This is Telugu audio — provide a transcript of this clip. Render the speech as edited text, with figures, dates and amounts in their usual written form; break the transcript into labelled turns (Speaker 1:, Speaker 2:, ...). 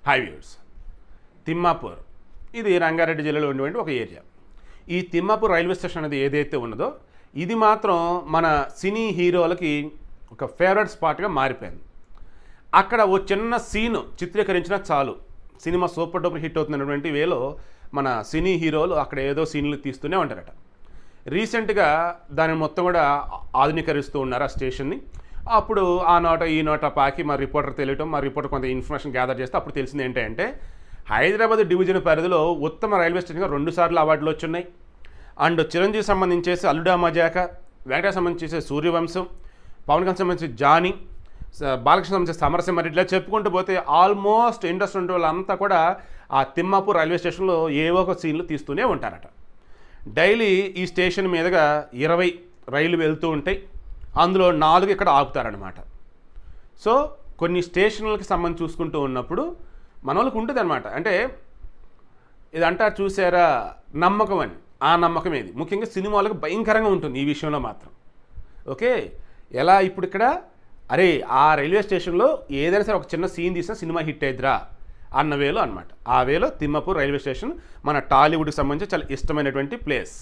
Speaker 1: హాయ్ వ్యూవర్స్, తిమ్మాపూర్ ఇది రంగారెడ్డి జిల్లాలో ఉన్నటువంటి ఒక ఏరియా. ఈ తిమ్మాపూర్ రైల్వే స్టేషన్ అనేది ఏదైతే ఉన్నదో ఇది మాత్రం మన సినీ హీరోలకి ఒక ఫేవరెట్ స్పాట్గా మారిపోయింది. అక్కడ ఓ చిన్న సీను చిత్రీకరించినా చాలు, సినిమా సూపర్ డూపర్ హిట్ అవుతున్నటువంటి వేలో మన సినీ హీరోలు అక్కడ ఏదో సీన్లు తీస్తూనే ఉంటారట. రీసెంట్గా దాన్ని మొత్తం కూడా ఆధునీకరిస్తూ ఉన్నారు ఆ స్టేషన్ని. అప్పుడు ఆ నోట ఈ నోట పాకి మా రిపోర్టర్ తెలియటం, మా రిపోర్టర్ కొంత ఇన్ఫర్మేషన్ గ్యాదర్ చేస్తే అప్పుడు తెలిసింది ఏంటంటే హైదరాబాద్ డివిజన్ పరిధిలో ఉత్తమ రైల్వే స్టేషన్గా 2 సార్లు అవార్డులు వచ్చున్నాయి. అండ్ చిరంజీవి సంబంధించేసి అల్లుడా మజాక, వెంకటేష్ సంబంధించేసి సూర్యవంశం, పవన్ కళ్యాణ్ సంబంధించి జానీ, బాలకృష్ణ సంబంధించి సమరసింహారెడ్డి, ఇట్లా చెప్పుకుంటూ పోతే ఆల్మోస్ట్ ఇండస్ట్రీ ఉండే వాళ్ళంతా కూడా ఆ తిమ్మాపూర్ రైల్వే స్టేషన్లో ఏవో ఒక సీన్లు తీస్తూనే ఉంటారట. డైలీ ఈ స్టేషన్ మీదుగా 20 రైళ్లు వెళ్తూ ఉంటాయి. అందులో 4 ఇక్కడ ఆపుతారనమాట. సో కొన్ని స్టేషన్లకి సంబంధించి చూసుకుంటూ ఉన్నప్పుడు మన వాళ్ళకి ఉంటుంది అనమాట. అంటే ఇది అంటారు చూసారా, నమ్మకం అని. ఆ నమ్మకం ఏది ముఖ్యంగా సినిమా వాళ్ళకి భయంకరంగా ఉంటుంది ఈ విషయంలో మాత్రం. ఓకే, ఎలా ఇప్పుడు ఇక్కడ అరే ఆ రైల్వే స్టేషన్లో ఏదైనా సరే ఒక చిన్న సీన్ తీసినా సినిమా హిట్ అయిద్దిరా అన్న వేలో అనమాట. ఆ వేలో తిమ్మాపూర్ రైల్వే స్టేషన్ మన టాలీవుడ్కి సంబంధించి చాలా ఇష్టమైనటువంటి ప్లేస్.